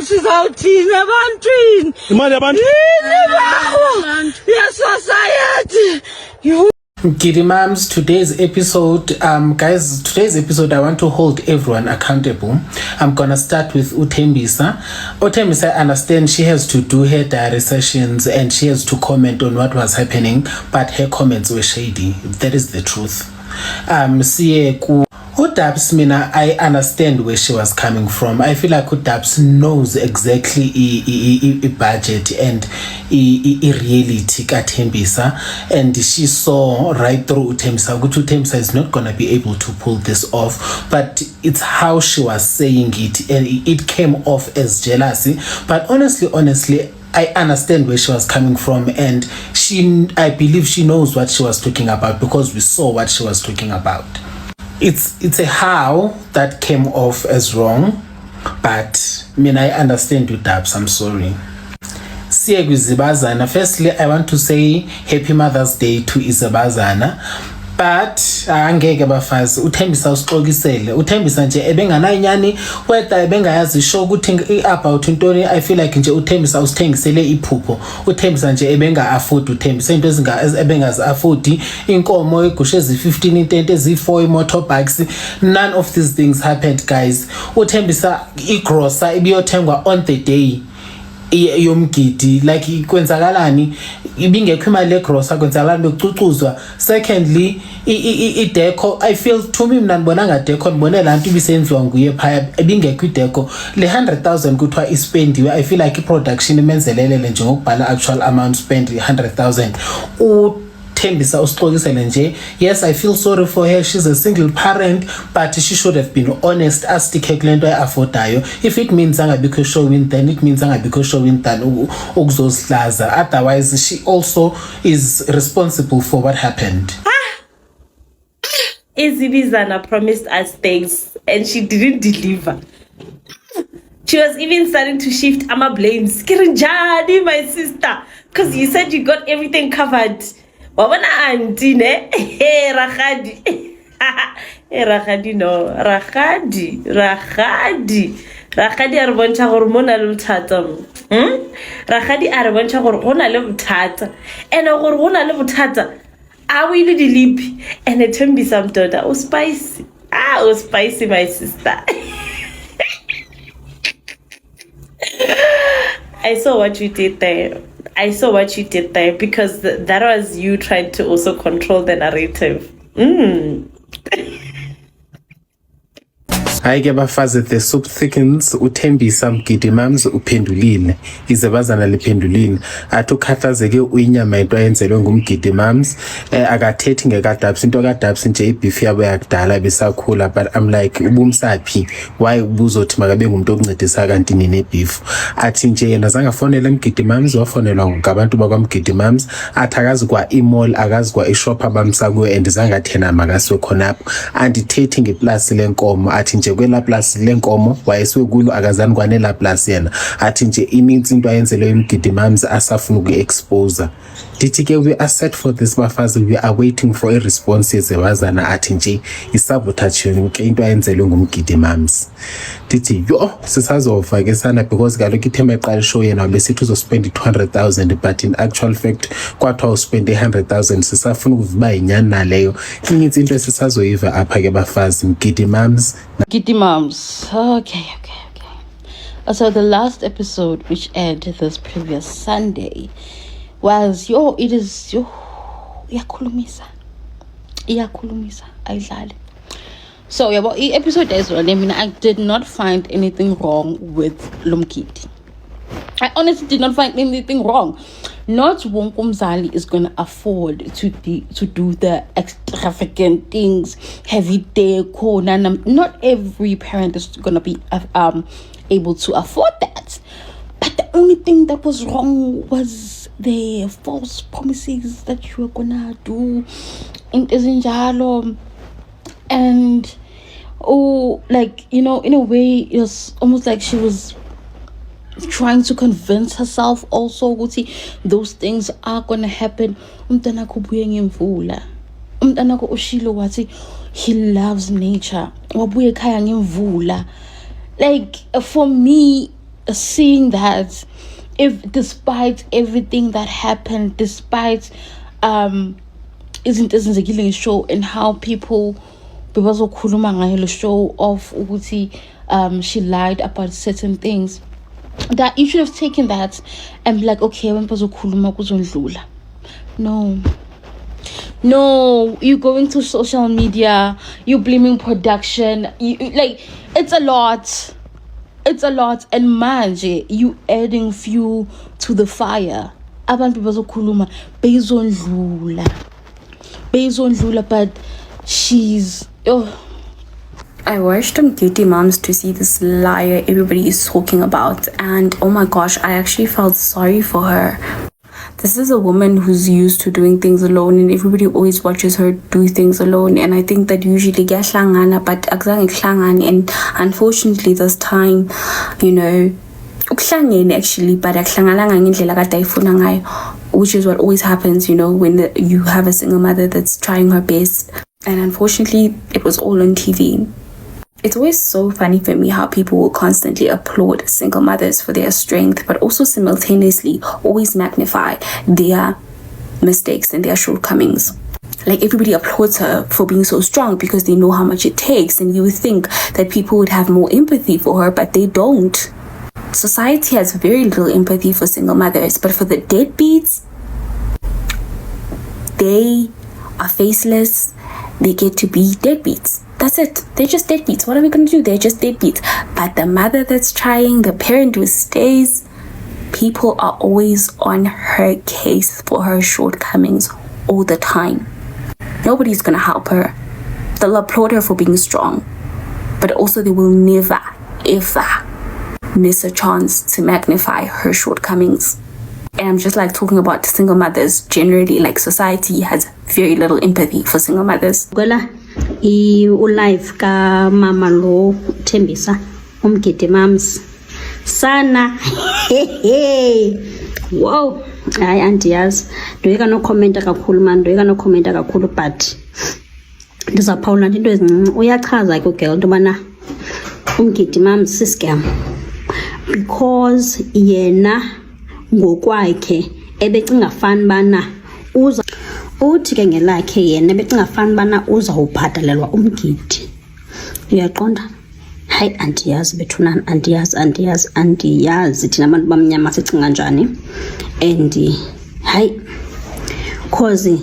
sizawuthina ebantwini imali yabantu society. Giddy Mums, today's episode, guys, I want to hold everyone accountable. I'm gonna start with Uthembisa. Uthembisa, I understand she has to do her diary sessions and she has to comment on what was happening, but her comments were shady. That is the truth. Udabs, mina, I understand where she was coming from. I feel like Udabs knows exactly a budget and a reality kaThembisa, and she saw right through Uthembisa. Uthembisa is not gonna be able to pull this off, but it's how she was saying it, and it came off as jealousy. But honestly, I understand where she was coming from, and I believe she knows what she was talking about because we saw what she was talking about. It's a how that came off as wrong, but I understand you, Dabs. I'm sorry. Siye kwizibazana. Firstly, I want to say Happy Mother's Day to Izibazana. But angeke bafazi Uthembisa usixokisele. Uthembisa nje ebenganayinyani whether ebengayazi show ukuthi about intoni. I feel like nje Uthembisa usithengisele iphupho. Uthembisa nje ebenga afford Uthembisa into ebengazi afford inkomo igushe ezi15 intente ezi4 imotorbikes. None of these things happened, guys. Uthembisa igrocer ibiyothengwa on the day yomgidi, like kwenzakalani ibingekho imali legrocer, kwenzakalani bekucucuzwa. Secondly, ideco, I feel to me mina ngibona nga deco ngibone lanto ibisenziwa nguye phaya ebingekho ideco le 100,000 kuthiwa ispendiwe. I feel like iproduction imenzelelele nje ngokubhala actual amount spent 100,000. Thembisa usixokisele nje. Yes, I feel sorry for her. She's a single parent, but she should have been honest. Asitike kulento ayiaffordayo. If it means angabikho showing, then it means angabikho showing than ukuzosihlaza. Otherwise, she also is responsible for what happened. Izibizana promised us things and she didn't deliver. She was even starting to shift ama blames. Kirinjani, my sister, because you said you got everything covered. Wabona auntie ne? Hey, Rakhadi. Hey, Rakhadi no. Rakhadi a re bontsha gore mona le bothata. Rakhadi a re bontsha gore gona le bothata. And gore gona le bothata. A we le dilipi and a Thembisa mdoda. Oh spicy. Oh spicy, my sister. I saw what you did there. Because that was you trying to also control the narrative. Hayi ke bafazi, the soup thickens. Uthembisa Giddy Mums uphendulile, izibazana liphendulile. Athi ukhathazeke uyinyama into ayenzelwe ngumGiddy Mums. Akathethi ngekadabs into kadabs nje ibeef yabo yakudala besakhula, but I'm like ubumsaphi why ubuzothi makabe ngumuntu okuncedisa kanti nine beef. Athi nje yena zange afonele mGiddy Mums, wafonelwa ngabantu bakwamGiddy Mums. Athi akazi kwa imall, akazi kwa ishop abamsakuyo and zange athena makasiwe khonapho. Andithethi ngeplasi lenkomo. Athi nje kwela plus lenkomo wayesiwe kulo akazani kwanela plus yena. Athi nje ininzi into ayenzelwe umGiddy Mums asafuna ukuexpose. Dithi ke we are set for this bafazi, we are waiting for a response yezebazana. Athi nje isabotage yonke into ayenzelwe ngumGiddy Mums. Dithi yo sisazova ke sana because kaloku ithema eqala show yena besithi uzospend 200,000 but in actual fact kwathiwa uspend 100,000. Sisafuna ukuviba inyani naleyo. Ininzi into esisazoyiva apha ke bafazi mGiddy Mums. Giddy Mums. Okay. So the last episode, which aired this previous Sunday, was iyakhulumisa ayidlale. So episode as well, I did not find anything wrong with Lomgidi. I honestly did not find anything wrong. Not wonke umzali is going to afford to do the extravagant things, heavy decor. Not every parent is going to be able to afford that. But the only thing that was wrong was the false promises that you were going to do in Izinjalo. And in a way, it was almost like she was trying to convince herself also ukuthi those things are gonna happen. Umntanakho ubuye ngemvula. Umntanakho ushilo wathi he loves nature. Wabuye ekhaya ngemvula. Like for me, seeing that, if despite everything that happened, despite isn't a killing show, and how people bebazokhuluma ngayo le show of ukuthi she lied about certain things, that you should have taken that and be like, okay, when bazokhuluma kuzondlula. No, you going to social media, you blaming production, you like, it's a lot, and manje you adding fuel to the fire. Abantu bazokhuluma bezondlula, but she's I watched Kitty Moms to see this liar everybody is talking about, and oh my gosh, I actually felt sorry for her. This is a woman who's used to doing things alone, and everybody always watches her do things alone, and I think that usually kuyahlangana, but akuzange kuhlangane, and unfortunately this time, you know, ukuhlangene actually, but akuhlangananga ngendlela kade ayifuna ngayo, which is what always happens, you know, when you have a single mother that's trying her best. And unfortunately it was all on TV. It's always so funny for me how people will constantly applaud single mothers for their strength, but also simultaneously always magnify their mistakes and their shortcomings. Like, everybody applauds her for being so strong because they know how much it takes, and you would think that people would have more empathy for her, but they don't. Society has very little empathy for single mothers, but for the deadbeats, they are faceless. They get to be deadbeats. That's it. They're just deadbeats. What are we going to do? They're just deadbeats. But the mother that's trying, the parent who stays, people are always on her case for her shortcomings all the time. Nobody's going to help her. They'll applaud her for being strong. But also they will never, ever miss a chance to magnify her shortcomings. And I'm just like talking about single mothers generally. Like, society has very little empathy for single mothers. Live ka mama lo Thembisa Kitty Moms sana wow, hayi andiyazi, ndoyeka no comment kakhulu, but ndizaphawula into ezincinci. Uyachaza ke girl into bana Kitty Moms scam, because yena ngokwakhe ebecinga fani bana uza uthi ke ngelakhe yena becinga fani bana uzawubhatalelwa umgidi. Uyaqonda? Hayi andiyazi bethunana, andiyazi thina abantu bamnyama sicinga njani, and hayi cause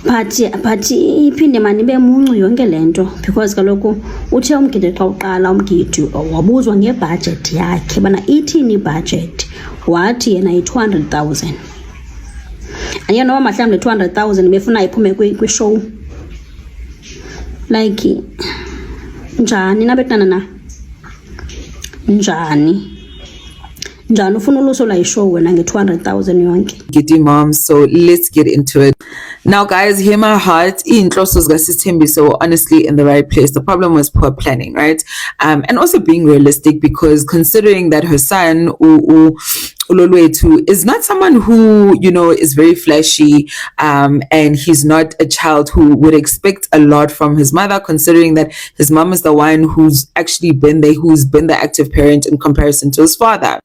but iphinde mani bemuncu yonke lento, because kaloku uthe umgidi xa uqala umgidi wabuzwa ngebudget yakhe bana ithini ibudget, wathi yena yi-200,000. And noma mhlawumbe 200,000 befuna iphume kwi-show. Like, njani nabetana na? Njani ufuna uluso la ishow wena nge-200,000 yonke? Kitty Moms, so let's get into it. Now guys, hear my heart. Inhloso zikaSithembiso were honestly in the right place. The problem was poor planning, right? And also being realistic, because considering that her son Ulolwethu is not someone who, you know, is very flashy, and he's not a child who would expect a lot from his mother, considering that his mom is the one who's actually been there, who's been the active parent in comparison to his father.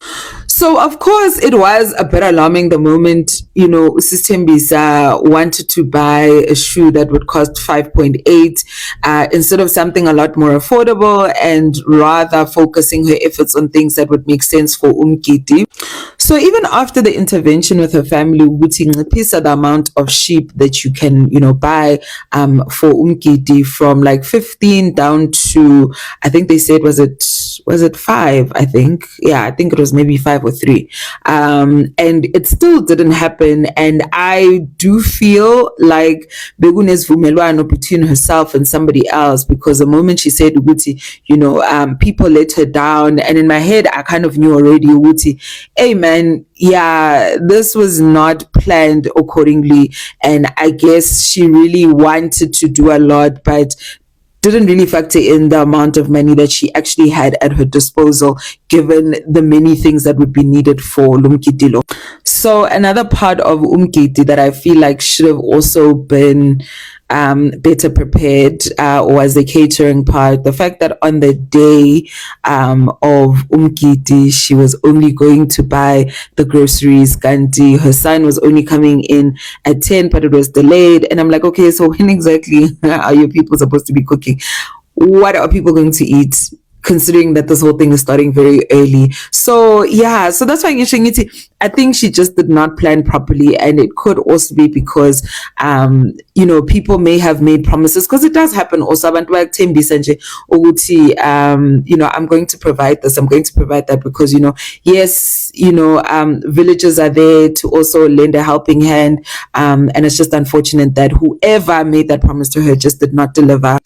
So of course it was a bit alarming the moment, you know, Sithembisa wanted to buy a shoe that would cost 5.8 instead of something a lot more affordable, and rather focusing her efforts on things that would make sense for Kitty. So even after the intervention with her family, the amount of sheep that you can, you know, buy for Kitty from like 15 down to, I think they said, was it 5? I think, yeah, I think it was maybe 5 or 3. And it still didn't happen. And I do feel like Begune's vumelwano between herself and somebody else, because the moment she said Uguti, you know, people let her down. And in my head, I kind of knew already, Uguti, hey man, yeah, this was not planned accordingly. And I guess she really wanted to do a lot, but didn't really factor in the amount of money that she actually had at her disposal, given the many things that would be needed for Lumkitilo. So another part of Umkiti that I feel like should have also been better prepared, or was the catering part. The fact that on the day of Umgidi, she was only going to buy the groceries. Gandhi, her son was only coming in at 10, but it was delayed. And I'm like, okay, so when exactly are your people supposed to be cooking? What are people going to eat? Considering that this whole thing is starting very early. So yeah, so that's why I think she just did not plan properly, and it could also be because people may have made promises, because it does happen also. Abantu bayakuthembisa nje ukuthi I'm going to provide this, I'm going to provide that, because yes, villages are there to also lend a helping hand, and it's just unfortunate that whoever made that promise to her just did not deliver.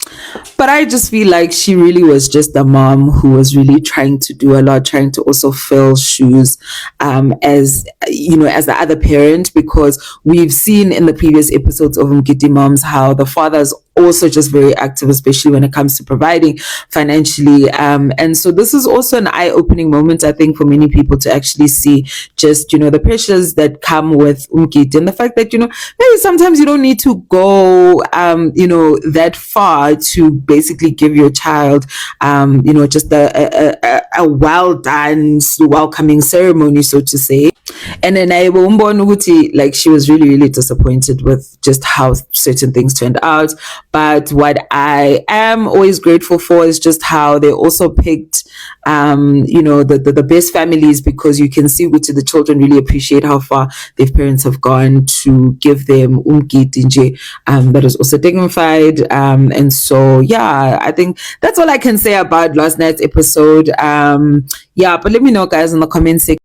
But I just feel like she really was just a mom who was really trying to do a lot, trying to also fill shoes as the other parent, because we've seen in the previous episodes of Umgidi Moms how the father's also just very active, especially when it comes to providing financially, and so this is also an eye-opening moment, I think, for many people to actually see just the pressures that come with Umgidi, and the fact that maybe sometimes you don't need to go that far to basically give your child just a well done welcoming ceremony, so to say. And then like she was really, really disappointed with just how certain things turned out. But what I am always grateful for is just how they also picked the best families, because you can see which the children really appreciate how far their parents have gone to give them umgidi that is also dignified, and so yeah, I think that's all I can say about last night's episode. But let me know, guys, in the comments section